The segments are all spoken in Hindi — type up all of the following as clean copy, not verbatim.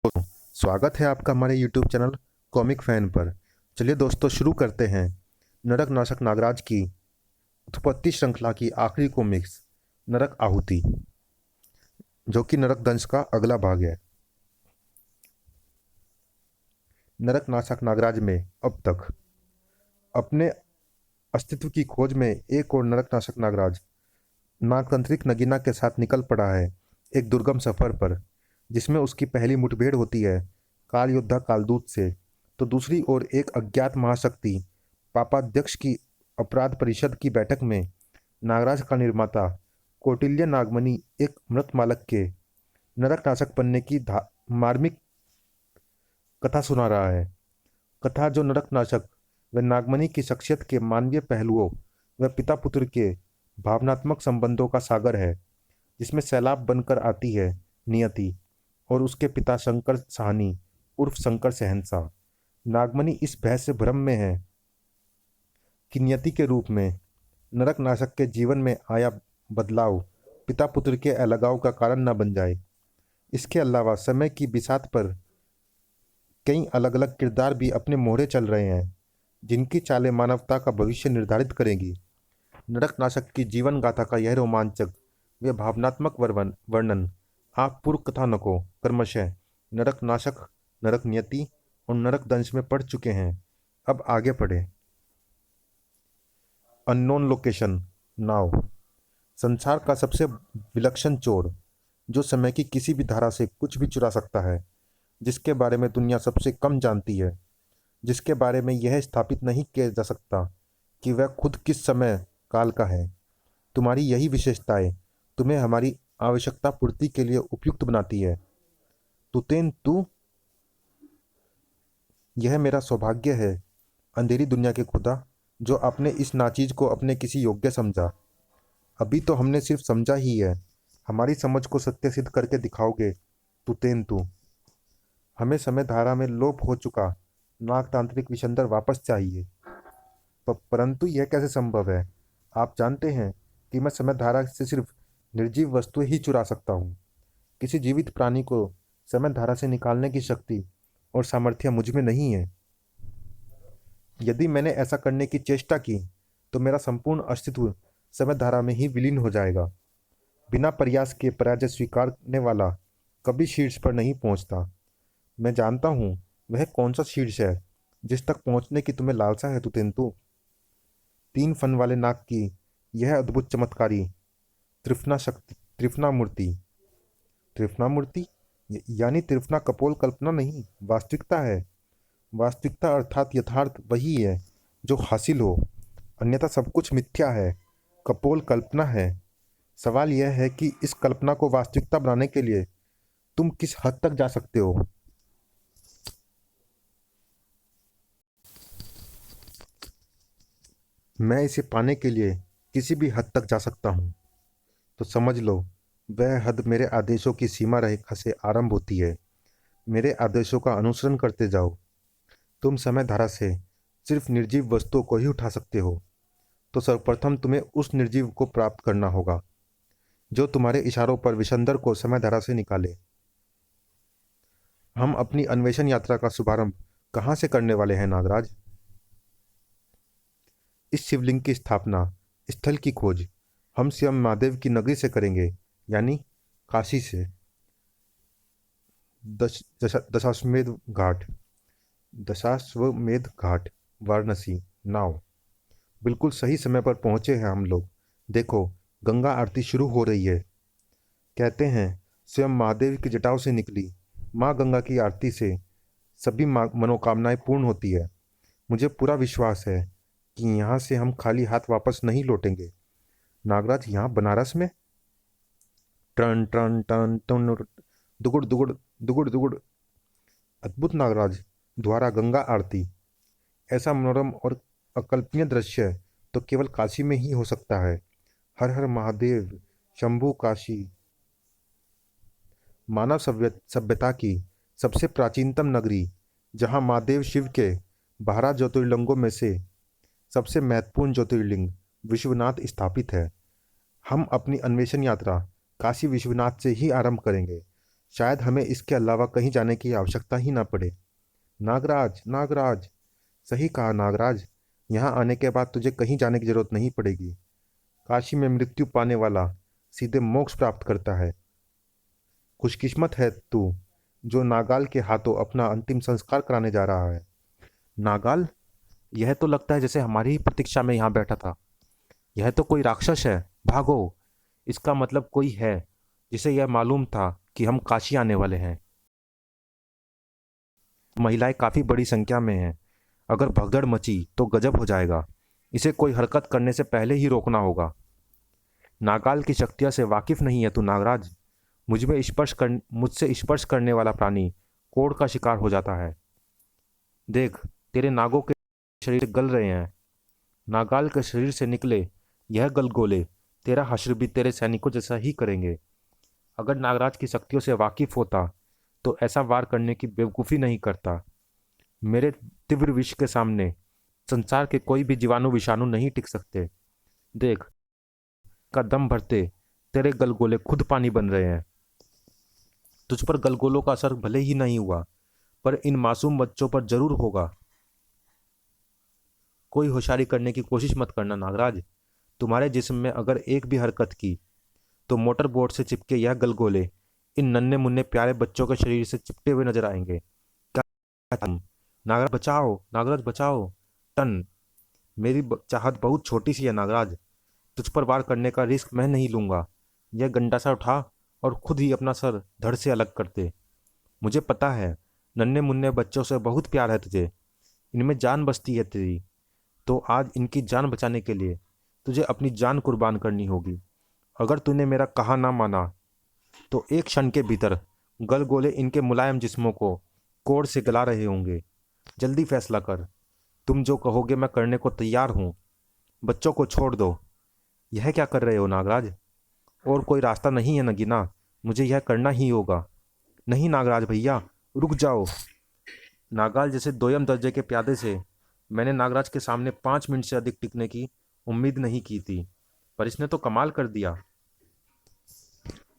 दोस्तों, स्वागत है आपका हमारे YouTube चैनल कॉमिक फैन पर। चलिए दोस्तों, शुरू करते हैं नरक नाशक नागराज की उत्पत्ति श्रृंखला की आखिरी कॉमिक्स नरक आहुति, जो कि नरक दंश का अगला भाग है। नरक नाशक नागराज में अब तक अपने अस्तित्व की खोज में एक और नरक नाशक नागराज नागतांत्रिक नगीना के साथ निकल पड़ा है एक दुर्गम सफर पर, जिसमें उसकी पहली मुठभेड़ होती है काल योद्धा कालदूत से, तो दूसरी ओर एक अज्ञात महाशक्ति पापाध्यक्ष की अपराध परिषद की बैठक में नागराज का निर्माता कौटिल्य नागमणि एक मृत मालक के नरक नाशक बनने की मार्मिक कथा सुना रहा है। कथा जो नरक नाशक व नागमणि की शख्सियत के मानवीय पहलुओं व पिता पुत्र के भावनात्मक संबंधों का सागर है, जिसमें सैलाब बनकर आती है नियति और उसके पिता शंकर साहनी उर्फ शंकर शहंशाह। नागमणि इस बहस से भ्रम में है कि नियति के रूप में नरक नाशक के जीवन में आया बदलाव पिता पुत्र के अलगाव का कारण न बन जाए। इसके अलावा समय की बिसात पर कई अलग अलग किरदार भी अपने मोहरे चल रहे हैं, जिनकी चालें मानवता का भविष्य निर्धारित करेंगी। नरक नाशक की जीवन गाथा का यह रोमांचक व भावनात्मक वर्णन आप पूर्व कथानकों क्रमशः नरक नाशक, नरक नियति और नरक दंश में पढ़ चुके हैं। अब आगे पढ़े। Unknown location now. संसार का सबसे विलक्षण चोर, जो समय की किसी भी धारा से कुछ भी चुरा सकता है, जिसके बारे में दुनिया सबसे कम जानती है, जिसके बारे में यह स्थापित नहीं किया जा सकता कि वह खुद किस समय काल का है। तुम्हारी यही विशेषताएं तुम्हें हमारी आवश्यकता पूर्ति के लिए उपयुक्त बनाती है। तुतेन तू, यह मेरा सौभाग्य है अंधेरी दुनिया के खुदा, जो आपने इस नाचीज को अपने किसी योग्य समझा। अभी तो हमने सिर्फ समझा ही है, हमारी समझ को सत्य सिद्ध करके दिखाओगे तुतेन तू। हमें समय धारा में लोप हो चुका नागतांत्रिक विशंदर वापस चाहिए। परंतु यह कैसे संभव है? आप जानते हैं कि मैं समय धारा से सिर्फ निर्जीव वस्तुएं ही चुरा सकता हूँ। किसी जीवित प्राणी को समय धारा से निकालने की शक्ति और सामर्थ्य मुझ में नहीं है। यदि मैंने ऐसा करने की चेष्टा की तो मेरा संपूर्ण अस्तित्व समय धारा में ही विलीन हो जाएगा। बिना प्रयास के पराजय स्वीकारने वाला कभी शीर्ष पर नहीं पहुंचता। मैं जानता हूँ वह कौन सा शीर्ष है जिस तक पहुंचने की तुम्हें लालसा है तुतेंतु। 3 फन वाले नाक की यह अद्भुत चमत्कारी त्रिफना शक्ति, त्रिफना मूर्ति, त्रिफना मूर्ति यानी त्रिफना कपोल कल्पना नहीं, वास्तविकता है। वास्तविकता अर्थात यथार्थ वही है जो हासिल हो, अन्यथा सब कुछ मिथ्या है, कपोल कल्पना है। सवाल यह है कि इस कल्पना को वास्तविकता बनाने के लिए तुम किस हद तक जा सकते हो। मैं इसे पाने के लिए किसी भी हद तक जा सकता हूँ, तो समझ लो वह हद मेरे आदेशों की सीमा रेखा से आरंभ होती है। मेरे आदेशों का अनुसरण करते जाओ। तुम समय धारा से सिर्फ निर्जीव वस्तुओं को ही उठा सकते हो, तो सर्वप्रथम तुम्हें उस निर्जीव को प्राप्त करना होगा जो तुम्हारे इशारों पर विशंदर को समय धारा से निकाले। हम अपनी अन्वेषण यात्रा का शुभारंभ कहाँ से करने वाले हैं नागराज? इस शिवलिंग की स्थापना स्थल की खोज हम स्वयं महादेव की नगरी से करेंगे, यानी काशी से। दशाश्वमेध घाट, दशाश्वमेध घाट, वाराणसी नाव। बिल्कुल सही समय पर पहुंचे हैं हम लोग। देखो, गंगा आरती शुरू हो रही है। कहते हैं स्वयं महादेव की जटाओं से निकली माँ गंगा की आरती से सभी मनोकामनाएं पूर्ण होती है। मुझे पूरा विश्वास है कि यहाँ से हम खाली हाथ वापस नहीं लौटेंगे। नागराज, यहाँ बनारस में? टन टन टन टन, दुगुड़ दुगुड़ दुगुड़ दुगुड़। अद्भुत नागराज द्वारा गंगा आरती, ऐसा मनोरम और अकल्पनीय दृश्य तो केवल काशी में ही हो सकता है। हर हर महादेव शंभु काशी। मानव सभ्यता की सबसे प्राचीनतम नगरी, जहाँ महादेव शिव के 12 ज्योतिर्लिंगों में से सबसे महत्वपूर्ण ज्योतिर्लिंग विश्वनाथ स्थापित है। हम अपनी अन्वेषण यात्रा काशी विश्वनाथ से ही आरंभ करेंगे। शायद हमें इसके अलावा कहीं जाने की आवश्यकता ही ना पड़े। नागराज, नागराज। सही कहा नागराज। यहाँ आने के बाद तुझे कहीं जाने की जरूरत नहीं पड़ेगी। काशी में मृत्यु पाने वाला सीधे मोक्ष प्राप्त करता है। खुशकिस्मत है तू जो नागाल के हाथों अपना अंतिम संस्कार कराने जा रहा है। नागाल? यह तो लगता है जैसे हमारी ही प्रतीक्षा में यहाँ बैठा था। यह तो कोई राक्षस है। भागो। इसका मतलब कोई है जिसे यह मालूम था कि हम काशी आने वाले हैं। महिलाएं काफी बड़ी संख्या में हैं। अगर भगदड़ मची तो गजब हो जाएगा। इसे कोई हरकत करने से पहले ही रोकना होगा। नागाल की शक्तियों से वाकिफ नहीं है तू नागराज। मुझसे स्पर्श करने वाला प्राणी कोढ़ का शिकार हो जाता है। देख, तेरे नागों के शरीर गल रहे हैं। नागाल के शरीर से निकले यह गलगोले तेरा हश्र भी तेरे सैनिकों जैसा ही करेंगे। अगर नागराज की शक्तियों से वाकिफ होता तो ऐसा वार करने की बेवकूफ़ी नहीं करता। मेरे तीव्र विष के सामने संसार के कोई भी जीवाणु विषाणु नहीं टिक सकते। देख, का दम भरते तेरे गलगोले खुद पानी बन रहे हैं। तुझ पर गलगोलों का असर भले ही नहीं हुआ, पर इन मासूम बच्चों पर जरूर होगा। कोई होशियारी करने की कोशिश मत करना नागराज। तुम्हारे जिस्म में अगर एक भी हरकत की तो मोटर बोट से चिपके यह गलगोले इन नन्हे मुन्ने प्यारे बच्चों के शरीर से चिपटे हुए नजर आएंगे। क्या तुम? नागराज बचाओ, नागराज बचाओ। टन। मेरी चाहत बहुत छोटी सी है नागराज। तुझ पर वार करने का रिस्क मैं नहीं लूंगा। यह गंडासा उठा और खुद ही अपना सर धड़ से अलग कर दे। मुझे पता है नन्हे मुन्ने बच्चों से बहुत प्यार है तुझे। इनमें जान बसती है तेरी। तो आज इनकी जान बचाने के लिए तुझे अपनी जान कुर्बान करनी होगी। अगर तूने मेरा कहा ना माना तो एक क्षण के भीतर गलगोले इनके मुलायम जिस्मों को कोड़ से गला रहे होंगे। जल्दी फैसला कर। तुम जो कहोगे मैं करने को तैयार हूँ। बच्चों को छोड़ दो। यह क्या कर रहे हो नागराज? और कोई रास्ता नहीं है नगीना। मुझे यह करना ही होगा। नहीं नागराज भैया, रुक जाओ। नागाल जैसे दोयम दर्जे के प्यादे से मैंने नागराज के सामने 5 मिनट से अधिक टिकने की उम्मीद नहीं की थी, पर इसने तो कमाल कर दिया।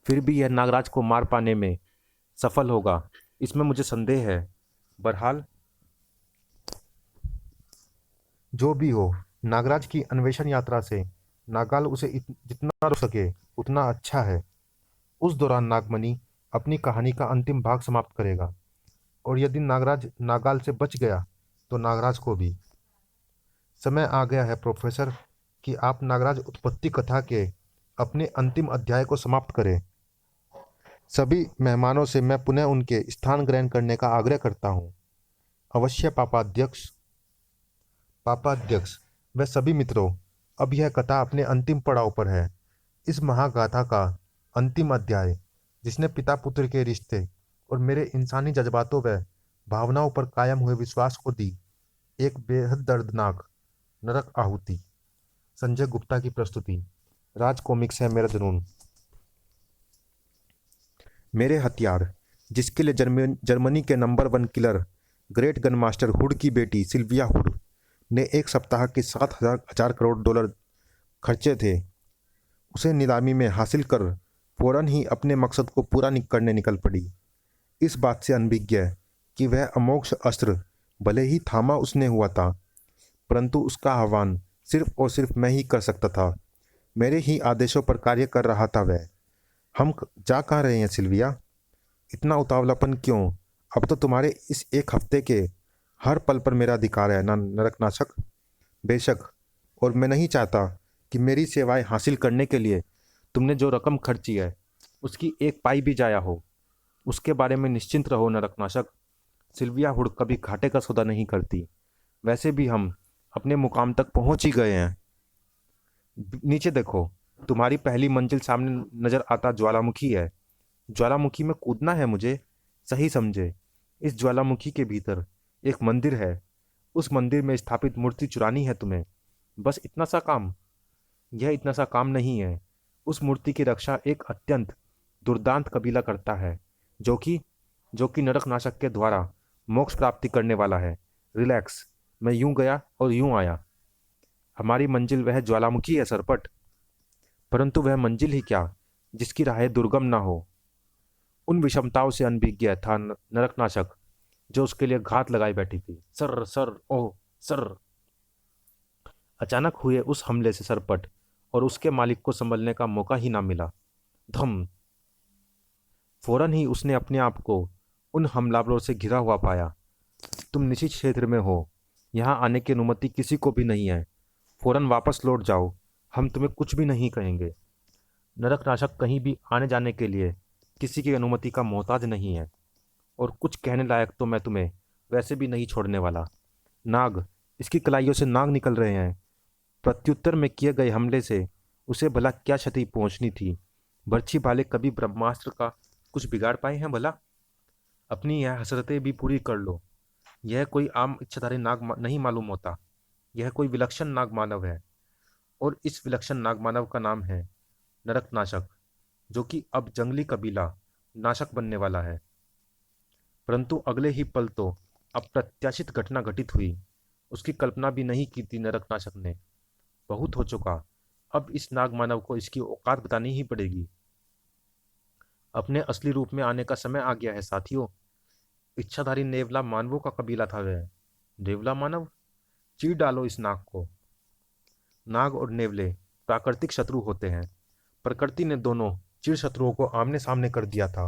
फिर भी यह नागराज को मार पाने में सफल होगा, इसमें मुझे संदेह है। बहरहाल जो भी हो, नागराज की अन्वेषण यात्रा से नागाल उसे जितना रोक सके उतना अच्छा है। उस दौरान नागमणि अपनी कहानी का अंतिम भाग समाप्त करेगा, और यदि नागराज नागाल से बच गया तो नागराज को भी। समय आ गया है प्रोफेसर कि आप नागराज उत्पत्ति कथा के अपने अंतिम अध्याय को समाप्त करें। सभी मेहमानों से मैं पुनः उनके स्थान ग्रहण करने का आग्रह करता हूँ। अवश्य पापाध्यक्ष। पापाध्यक्ष व सभी मित्रों, अब यह कथा अपने अंतिम पड़ाव पर है। इस महागाथा का अंतिम अध्याय, जिसने पिता पुत्र के रिश्ते और मेरे इंसानी जज्बातों व भावनाओं पर कायम हुए विश्वास को दी एक बेहद दर्दनाक नरक आहुति। संजय गुप्ता की प्रस्तुति। राज कॉमिक्स है मेरा जुनून। मेरे हथियार, जिसके लिए जर्मनी के number 1 killer great gun master hood की बेटी सिल्विया हुड ने एक सप्ताह के 7,000 करोड़ डॉलर खर्चे थे, उसे नीलामी में हासिल कर फौरन ही अपने मकसद को पूरा करने निकल पड़ी। इस बात से अनभिज्ञ कि वह अमोघ अस्त्र भले ही थामा उसने हुआ था, परंतु उसका आह्वान सिर्फ और सिर्फ मैं ही कर सकता था। मेरे ही आदेशों पर कार्य कर रहा था वह। हम जा कहाँ रहे हैं सिल्विया? इतना उतावलापन क्यों? अब तो तुम्हारे इस एक हफ्ते के हर पल पर मेरा अधिकार है ना नरकनाशक। बेशक, और मैं नहीं चाहता कि मेरी सेवाएं हासिल करने के लिए तुमने जो रकम खर्ची है उसकी एक पाई भी जाया हो। उसके बारे में निश्चिंत रहो नरकनाशक। सिल्विया हुड कभी घाटे का सौदा नहीं करती। वैसे भी हम अपने मुकाम तक पहुंच ही गए हैं। नीचे देखो, तुम्हारी पहली मंजिल सामने नजर आता ज्वालामुखी है। ज्वालामुखी में कूदना है मुझे। सही समझे। इस ज्वालामुखी के भीतर एक मंदिर है। उस मंदिर में स्थापित मूर्ति चुरानी है तुम्हें। बस इतना सा काम? यह इतना सा काम नहीं है। उस मूर्ति की रक्षा एक अत्यंत दुर्दांत कबीला करता है, जो कि नरकनाशक के द्वारा मोक्ष प्राप्ति करने वाला है। रिलैक्स, मैं यूं गया और यूं आया। हमारी मंजिल वह ज्वालामुखी है सरपट, परंतु वह मंजिल ही क्या जिसकी राहें दुर्गम ना हो। उन विषमताओं से अनभिज्ञ था नरकनाशक जो उसके लिए घात लगाई बैठी थी। Sir sir oh sir. अचानक हुए उस हमले से सरपट और उसके मालिक को संभलने का मौका ही ना मिला। धम। फौरन ही उसने अपने आप को उन हमलावरों से घिरा हुआ पाया। तुम निश्चित क्षेत्र में हो, यहाँ आने की अनुमति किसी को भी नहीं है। फौरन वापस लौट जाओ, हम तुम्हें कुछ भी नहीं कहेंगे। नरकनाशक कहीं भी आने जाने के लिए किसी की अनुमति का मोहताज नहीं है, और कुछ कहने लायक तो मैं तुम्हें वैसे भी नहीं छोड़ने वाला। नाग, इसकी कलाइयों से नाग निकल रहे हैं। प्रत्युत्तर में किए गए हमले से उसे भला क्या क्षति पहुंचनी थी। बर्छी भाले कभी ब्रह्मास्त्र का कुछ बिगाड़ पाए हैं भला? अपनी यह हसरतें भी पूरी कर लो। यह कोई आम इच्छाधारी नहीं मालूम होता। यह कोई विलक्षण नाग मानव है, और इस विलक्षण नाग मानव का नाम है नरकनाशक, जो कि अब जंगली कबीला नाशक बनने वाला है। परंतु अगले ही पल तो अप्रत्याशित घटना घटित हुई। उसकी कल्पना भी नहीं की थी नरकनाशक ने। बहुत हो चुका, अब इस नाग मानव को इसकी औकात बतानी ही पड़ेगी। अपने असली रूप में आने का समय आ गया है साथियों। इच्छाधारी नेवला मानवों का कबीला था वह। नेवला मानव, चीर डालो इस नाग को। नाग और नेवले प्राकृतिक शत्रु होते हैं। प्रकृति ने दोनों चिर शत्रुओं को आमने सामने कर दिया था,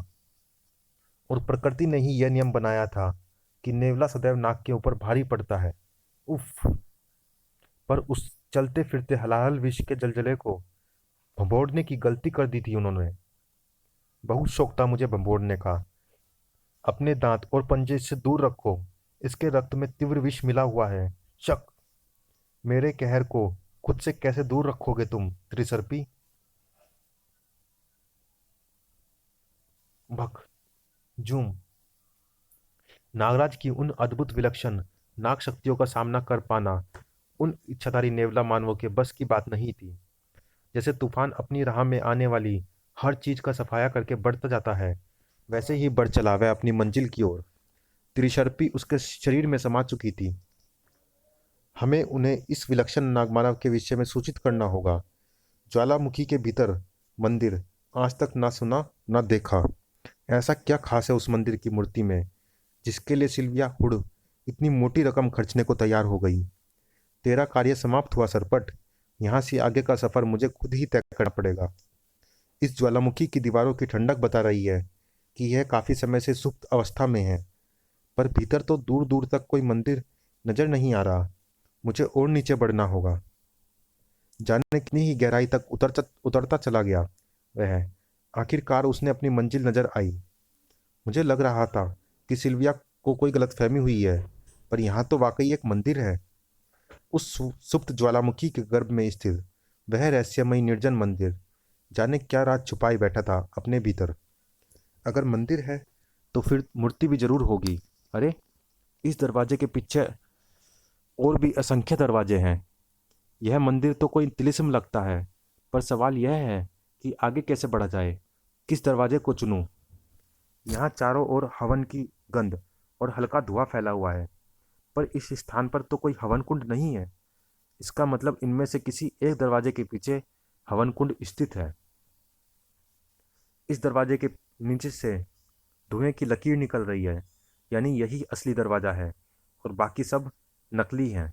और प्रकृति ने ही यह नियम बनाया था कि नेवला सदैव नाग के ऊपर भारी पड़ता है। उफ। पर उस चलते फिरते हलाहल विष के जलजले को भंबोड़ने की गलती कर दी थी उन्होंने। बहुत शौक था मुझे भंबोड़ने का। अपने दांत और पंजे से दूर रखो, इसके रक्त में तीव्र विष मिला हुआ है। शक। मेरे कहर को खुद से कैसे दूर रखोगे तुम त्रिसर्पी? भक। जूम। नागराज की उन अद्भुत विलक्षण नाग शक्तियों का सामना कर पाना उन इच्छाधारी नेवला मानवों के बस की बात नहीं थी। जैसे तूफान अपनी राह में आने वाली हर चीज का सफाया करके बढ़ता जाता है, वैसे ही बढ़ चला वह अपनी मंजिल की ओर। त्रिशर्पी उसके शरीर में समा चुकी थी। हमें उन्हें इस विलक्षण नागमानव के विषय में सूचित करना होगा। ज्वालामुखी के भीतर मंदिर, आज तक ना सुना ना देखा। ऐसा क्या खास है उस मंदिर की मूर्ति में जिसके लिए सिल्विया हुड इतनी मोटी रकम खर्चने को तैयार हो गई? तेरा कार्य समाप्त हुआ सरपट। यहाँ से आगे का सफर मुझे खुद ही तय करना पड़ेगा। इस ज्वालामुखी की दीवारों की ठंडक बता रही है कि यह काफी समय से सुप्त अवस्था में है, पर भीतर तो दूर दूर तक कोई मंदिर नजर नहीं आ रहा। मुझे और नीचे बढ़ना होगा। जाने कितनी ही गहराई तक उतरता चला गया वह। आखिरकार उसने अपनी मंजिल नजर आई। मुझे लग रहा था कि सिल्विया को कोई गलतफहमी हुई है, पर यहाँ तो वाकई एक मंदिर है। उस सुप्त ज्वालामुखी के गर्भ में स्थित वह रहस्यमयी निर्जन मंदिर जाने क्या राज छुपाए बैठा था अपने भीतर। अगर मंदिर है तो फिर मूर्ति भी जरूर होगी। अरे, इस दरवाजे के पीछे और भी असंख्य दरवाजे हैं। यह मंदिर तो कोई तिलिस्म लगता है, पर सवाल यह है कि आगे कैसे बढ़ा जाए, किस दरवाजे को चुनूं। यहाँ चारों ओर हवन की गंध और हल्का धुआं फैला हुआ है, पर इस स्थान पर तो कोई हवन कुंड नहीं है। इसका मतलब इनमें से किसी एक दरवाजे के पीछे हवन कुंड स्थित है। इस दरवाजे के नीचे से धुएं की लकीर निकल रही है, यानी यही असली दरवाजा है और बाकी सब नकली हैं।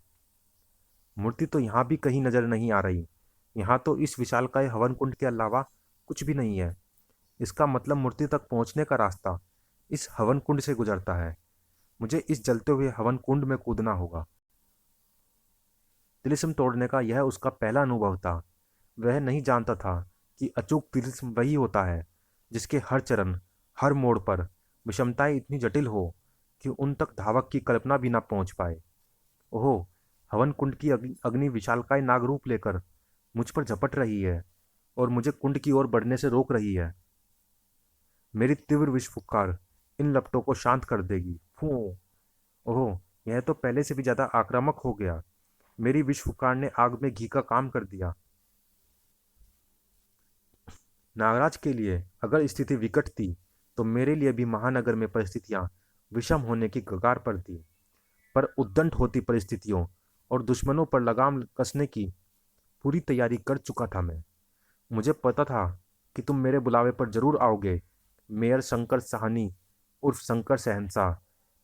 मूर्ति तो यहाँ भी कहीं नजर नहीं आ रही। यहाँ तो इस विशालकाय हवन कुंड के अलावा कुछ भी नहीं है। इसका मतलब मूर्ति तक पहुँचने का रास्ता इस हवन कुंड से गुजरता है। मुझे इस जलते हुए हवन कुंड में कूदना होगा। तिलिस्म तोड़ने का यह उसका पहला अनुभव था। वह नहीं जानता था कि अचूक तिलिस्म वही होता है जिसके हर चरण, हर मोड़ पर विषमताएं इतनी जटिल हो कि उन तक धावक की कल्पना भी ना पहुंच पाए। ओहो, हवन कुंड की अग्नि विशालकाय नाग रूप लेकर मुझ पर झपट रही है और मुझे कुंड की ओर बढ़ने से रोक रही है। मेरी तीव्र विष फुक्कार इन लपटों को शांत कर देगी। फू। ओह, यह तो पहले से भी ज्यादा आक्रामक हो गया। मेरी विष फुक्कार ने आग में घी का काम कर दिया। नागराज के लिए अगर स्थिति विकट थी, तो मेरे लिए भी महानगर में परिस्थितियां विषम होने की कगार पर थी। पर उद्दंड होती परिस्थितियों और दुश्मनों पर लगाम कसने की पूरी तैयारी कर चुका था मैं। मुझे पता था कि तुम मेरे बुलावे पर जरूर आओगे, मेयर शंकर साहनी उर्फ शंकर शहंशाह।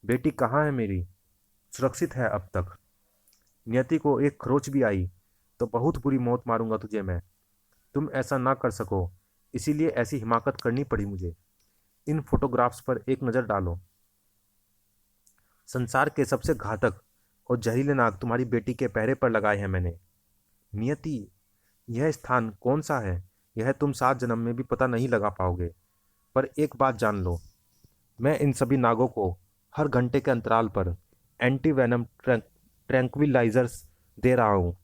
बेटी कहाँ है मेरी? सुरक्षित है अब तक। नियति को एक खरोच भी आई तो बहुत बुरी मौत मारूंगा तुझे मैं। तुम ऐसा ना कर सको, इसीलिए ऐसी हिमाकत करनी पड़ी मुझे। इन फोटोग्राफ्स पर एक नज़र डालो। संसार के सबसे घातक और जहरीले नाग तुम्हारी बेटी के पहरे पर लगाए हैं मैंने। नियति, यह स्थान कौन सा है यह तुम 7 जन्म में भी पता नहीं लगा पाओगे। पर एक बात जान लो, मैं इन सभी नागों को हर घंटे के अंतराल पर एंटी वेनम ट्रैंक्विलाइजर्स दे रहा हूँ,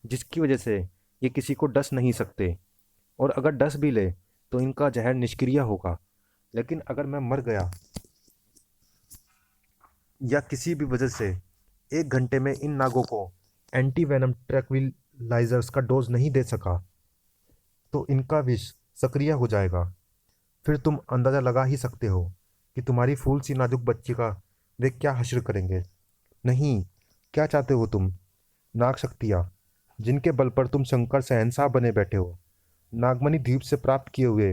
जिसकी वजह से ये किसी को डस नहीं सकते। और अगर डस भी ले तो इनका जहर निष्क्रिय होगा। लेकिन अगर मैं मर गया या किसी भी वजह से 1 घंटे में इन नागों को एंटी वेनम ट्रैंक्विलाइजर्स का डोज नहीं दे सका तो इनका विष सक्रिय हो जाएगा। फिर तुम अंदाज़ा लगा ही सकते हो कि तुम्हारी फूल सी नाजुक बच्ची का वे क्या हश्र करेंगे। नहीं, क्या चाहते हो तुम? नाग शक्तियाँ जिनके बल पर तुम शंकर शहंशाह बने बैठे हो, नागमणि द्वीप से प्राप्त किए हुए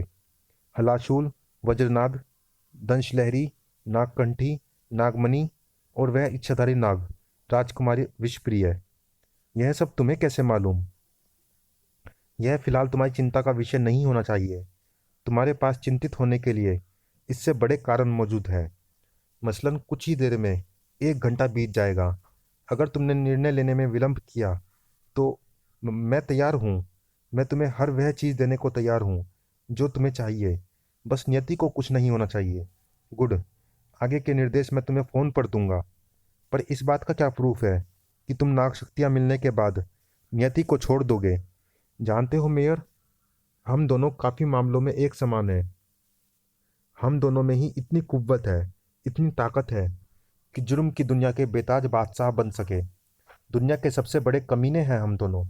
हलाशूल, वज्रनाद, दंशलहरी, नागकंठी, नागमणि और वह इच्छाधारी नाग राजकुमारी विषप्रिय। यह सब तुम्हें कैसे मालूम? यह फिलहाल तुम्हारी चिंता का विषय नहीं होना चाहिए। तुम्हारे पास चिंतित होने के लिए इससे बड़े कारण मौजूद हैं। मसलन कुछ ही देर में 1 घंटा बीत जाएगा। अगर तुमने निर्णय लेने में विलंब किया तो मैं तैयार हूँ। मैं तुम्हें हर वह चीज़ देने को तैयार हूँ जो तुम्हें चाहिए। बस नियति को कुछ नहीं होना चाहिए। गुड। आगे के निर्देश मैं तुम्हें फ़ोन पर दूंगा। पर इस बात का क्या प्रूफ है कि तुम नाग शक्तियाँ मिलने के बाद नियति को छोड़ दोगे? जानते हो मेयर, हम दोनों काफ़ी मामलों में एक समान हैं। हम दोनों में ही इतनी कुव्वत है, इतनी ताकत है कि जुर्म की दुनिया के बेताज बादशाह बन सके। दुनिया के सबसे बड़े कमीने हैं हम दोनों।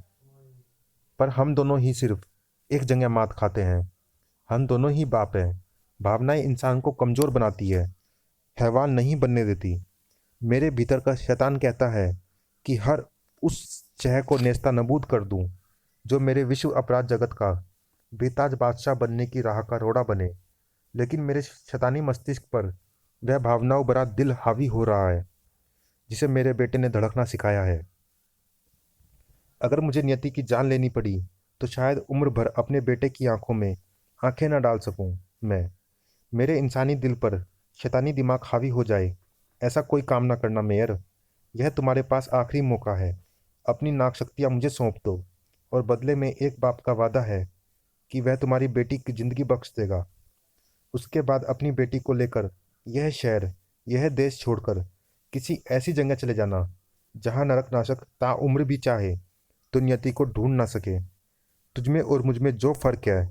पर हम दोनों ही सिर्फ एक जगह मात खाते हैं। हम दोनों ही बाप हैं। भावनाएं इंसान को कमज़ोर बनाती है, हैवान नहीं बनने देती। मेरे भीतर का शैतान कहता है कि हर उस शह को नेस्ता नबूद कर दूं जो मेरे विश्व अपराध जगत का बेताज बादशाह बनने की राह का रोड़ा बने। लेकिन मेरे शैतानी मस्तिष्क पर वह भावनाओं भरा दिल हावी हो रहा है जिसे मेरे बेटे ने धड़कना सिखाया है। अगर मुझे नियति की जान लेनी पड़ी तो शायद उम्र भर अपने बेटे की आंखों में आंखें न डाल सकूं मैं। मेरे इंसानी दिल पर शैतानी दिमाग हावी हो जाए, ऐसा कोई काम ना करना मेयर। यह तुम्हारे पास आखिरी मौका है। अपनी नाग शक्तियाँ मुझे सौंप दो और बदले में एक बाप का वादा है कि वह तुम्हारी बेटी की जिंदगी बख्श देगा। उसके बाद अपनी बेटी को लेकर यह शहर, यह देश छोड़कर किसी ऐसी जगह चले जाना जहां नरकनाशक ताउम्र भी चाहे तो नियति को ढूंढ ना सके। तुझमें और मुझमें जो फर्क है